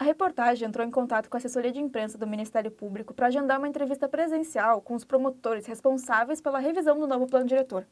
A reportagem entrou em contato com a assessoria de imprensa do Ministério Público para agendar uma entrevista presencial com os promotores responsáveis pela revisão do novo plano diretor.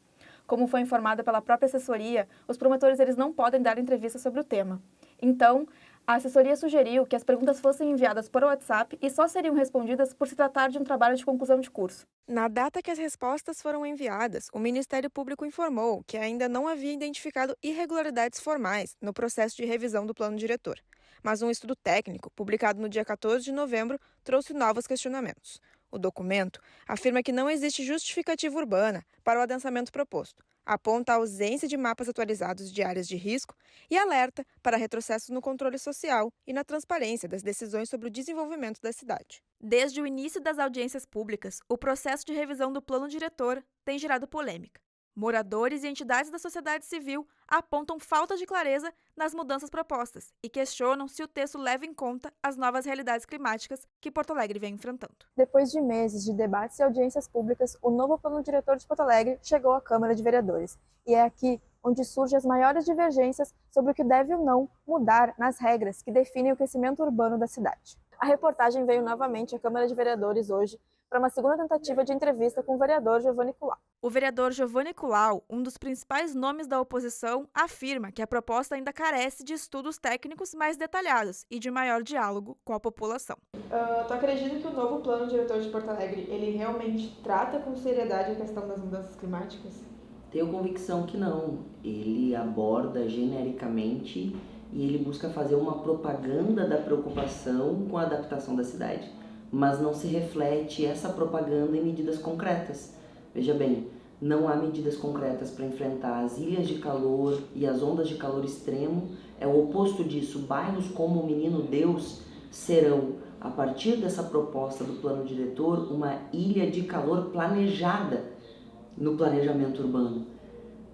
Como foi informado pela própria assessoria, os promotores eles não podem dar entrevista sobre o tema. Então, a assessoria sugeriu que as perguntas fossem enviadas por WhatsApp e só seriam respondidas por se tratar de um trabalho de conclusão de curso. Na data que as respostas foram enviadas, o Ministério Público informou que ainda não havia identificado irregularidades formais no processo de revisão do plano diretor. Mas um estudo técnico, publicado no dia 14 de novembro, trouxe novos questionamentos. O documento afirma que não existe justificativa urbana para o adensamento proposto, aponta a ausência de mapas atualizados de áreas de risco e alerta para retrocessos no controle social e na transparência das decisões sobre o desenvolvimento da cidade. Desde o início das audiências públicas, o processo de revisão do plano diretor tem gerado polêmica. Moradores e entidades da sociedade civil apontam falta de clareza nas mudanças propostas e questionam se o texto leva em conta as novas realidades climáticas que Porto Alegre vem enfrentando. Depois de meses de debates e audiências públicas, o novo plano diretor de Porto Alegre chegou à Câmara de Vereadores. E é aqui onde surgem as maiores divergências sobre o que deve ou não mudar nas regras que definem o crescimento urbano da cidade. A reportagem veio novamente à Câmara de Vereadores hoje para uma segunda tentativa de entrevista com o vereador Giovanni Colau. O vereador Giovanni Colau, um dos principais nomes da oposição, afirma que a proposta ainda carece de estudos técnicos mais detalhados e de maior diálogo com a população. Tu acredita que o novo plano diretor de Porto Alegre, ele realmente trata com seriedade a questão das mudanças climáticas? Tenho convicção que não. Ele aborda genericamente e ele busca fazer uma propaganda da preocupação com a adaptação da cidade, mas não se reflete essa propaganda em medidas concretas. Veja bem, não há medidas concretas para enfrentar as ilhas de calor e as ondas de calor extremo. É o oposto disso. Bairros como o Menino Deus serão, a partir dessa proposta do plano diretor, uma ilha de calor planejada no planejamento urbano.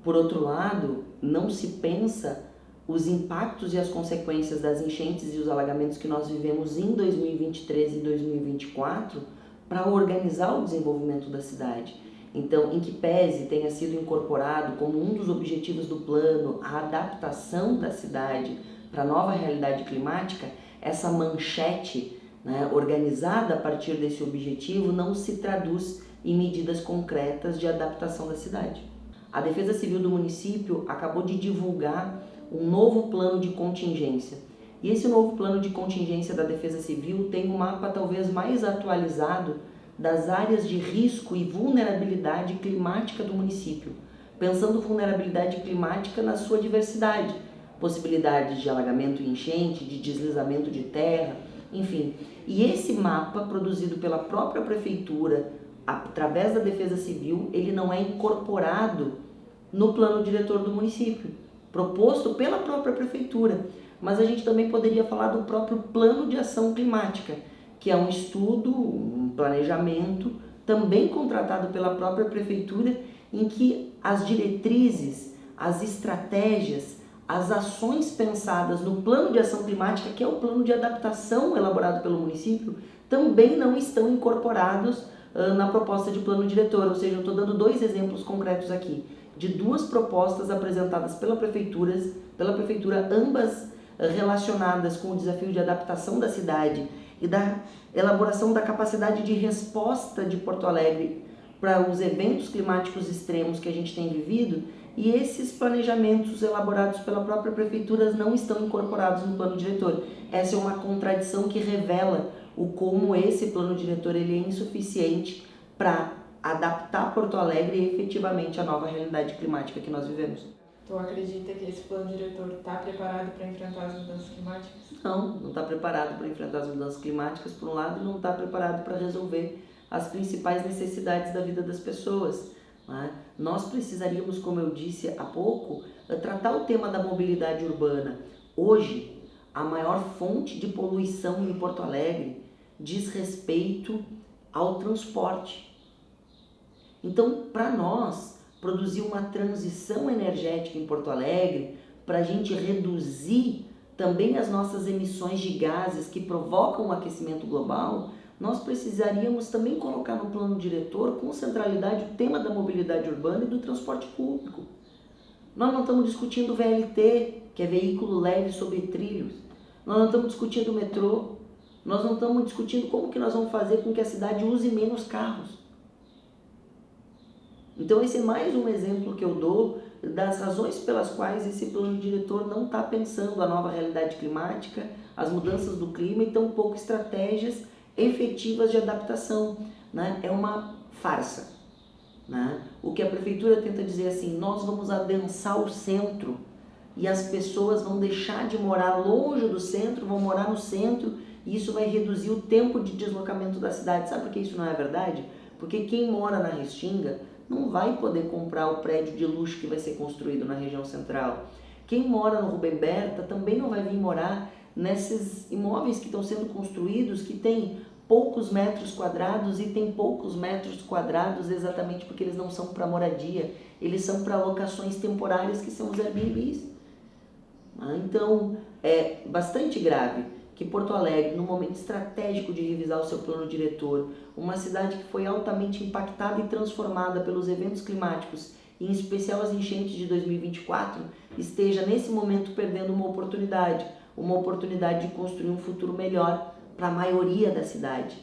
Por outro lado, não se pensa os impactos e as consequências das enchentes e os alagamentos que nós vivemos em 2023 e 2024 para organizar o desenvolvimento da cidade. Então, em que pese tenha sido incorporado como um dos objetivos do plano a adaptação da cidade para a nova realidade climática, essa manchete, organizada a partir desse objetivo, não se traduz em medidas concretas de adaptação da cidade. A Defesa Civil do município acabou de divulgar um novo plano de contingência. E esse novo plano de contingência da Defesa Civil tem um mapa talvez mais atualizado das áreas de risco e vulnerabilidade climática do município, pensando vulnerabilidade climática na sua diversidade, possibilidades de alagamento e enchente, de deslizamento de terra, enfim. E esse mapa, produzido pela própria prefeitura, através da Defesa Civil, ele não é incorporado no plano diretor do município, proposto pela própria prefeitura. Mas a gente também poderia falar do próprio plano de ação climática, que é um estudo, um planejamento, também contratado pela própria prefeitura, em que as diretrizes, as estratégias, as ações pensadas no plano de ação climática, que é o plano de adaptação elaborado pelo município, também não estão incorporados na proposta de plano diretor. Ou seja, eu estou dando dois exemplos concretos aqui, de duas propostas apresentadas pela prefeitura, ambas relacionadas com o desafio de adaptação da cidade e da elaboração da capacidade de resposta de Porto Alegre para os eventos climáticos extremos que a gente tem vivido, e esses planejamentos elaborados pela própria prefeitura não estão incorporados no plano diretor. Essa é uma contradição que revela o como esse plano diretor ele é insuficiente para adaptar Porto Alegre efetivamente à nova realidade climática que nós vivemos. Tu acredita que esse plano diretor está preparado para enfrentar as mudanças climáticas? Não está preparado para enfrentar as mudanças climáticas, por um lado, e não está preparado para resolver as principais necessidades da vida das pessoas. Nós precisaríamos, como eu disse há pouco, tratar o tema da mobilidade urbana. Hoje, a maior fonte de poluição em Porto Alegre diz respeito ao transporte. Então, para nós, produzir uma transição energética em Porto Alegre, para a gente reduzir também as nossas emissões de gases que provocam o aquecimento global, nós precisaríamos também colocar no plano diretor com centralidade o tema da mobilidade urbana e do transporte público. Nós não estamos discutindo VLT, que é veículo leve sobre trilhos. nós não estamos discutindo o metrô, nós não estamos discutindo como que nós vamos fazer com que a cidade use menos carros. Então esse é mais um exemplo que eu dou das razões pelas quais esse plano diretor não está pensando a nova realidade climática, as mudanças do clima e tampouco estratégias efetivas de adaptação, né? É uma farsa, né? O que a prefeitura tenta dizer assim, nós vamos adensar o centro e as pessoas vão deixar de morar longe do centro, vão morar no centro e isso vai reduzir o tempo de deslocamento da cidade. Sabe por que isso não é verdade? Porque quem mora na Restinga não vai poder comprar o prédio de luxo que vai ser construído na região central. Quem mora no Rubem Berta também não vai vir morar nesses imóveis que estão sendo construídos, que tem poucos metros quadrados e tem poucos metros quadrados exatamente porque eles não são para moradia, eles são para locações temporárias que são os Airbnbs. Então, é bastante grave que Porto Alegre, num momento estratégico de revisar o seu plano diretor, uma cidade que foi altamente impactada e transformada pelos eventos climáticos, e em especial as enchentes de 2024, esteja nesse momento perdendo uma oportunidade de construir um futuro melhor para a maioria da cidade.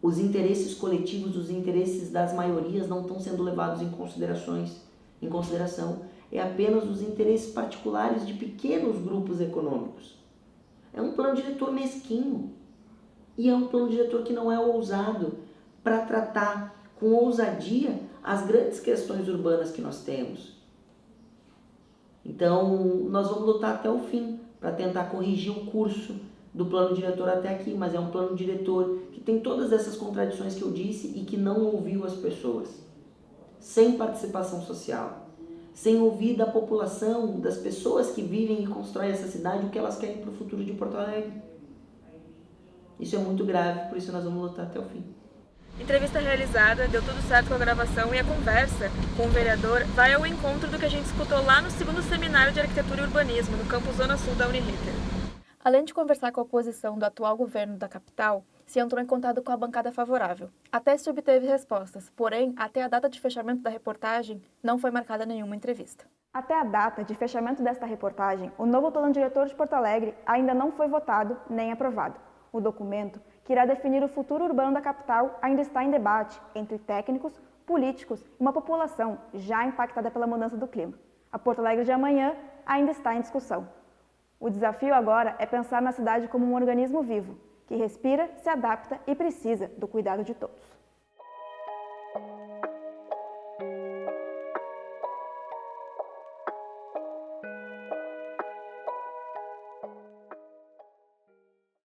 Os interesses coletivos, os interesses das maiorias não estão sendo levados em consideração. É apenas os interesses particulares de pequenos grupos econômicos. É um plano diretor mesquinho e é um plano diretor que não é ousado para tratar com ousadia as grandes questões urbanas que nós temos. Então, nós vamos lutar até o fim para tentar corrigir o curso do plano diretor até aqui, mas é um plano diretor que tem todas essas contradições que eu disse e que não ouviu as pessoas, sem participação social, sem ouvir da população, das pessoas que vivem e constroem essa cidade, o que elas querem para o futuro de Porto Alegre. Isso é muito grave, por isso nós vamos lutar até o fim. Entrevista realizada, deu tudo certo com a gravação e a conversa com o vereador vai ao encontro do que a gente escutou lá no segundo seminário de Arquitetura e Urbanismo, no campus Zona Sul da Uniriter. Além de conversar com a oposição do atual governo da capital, se entrou em contato com a bancada favorável. Até se obteve respostas, porém, até a data de fechamento da reportagem, não foi marcada nenhuma entrevista. Até a data de fechamento desta reportagem, o novo plano diretor de Porto Alegre ainda não foi votado nem aprovado. O documento, que irá definir o futuro urbano da capital, ainda está em debate entre técnicos, políticos e uma população já impactada pela mudança do clima. A Porto Alegre de amanhã ainda está em discussão. O desafio agora é pensar na cidade como um organismo vivo, que respira, se adapta e precisa do cuidado de todos.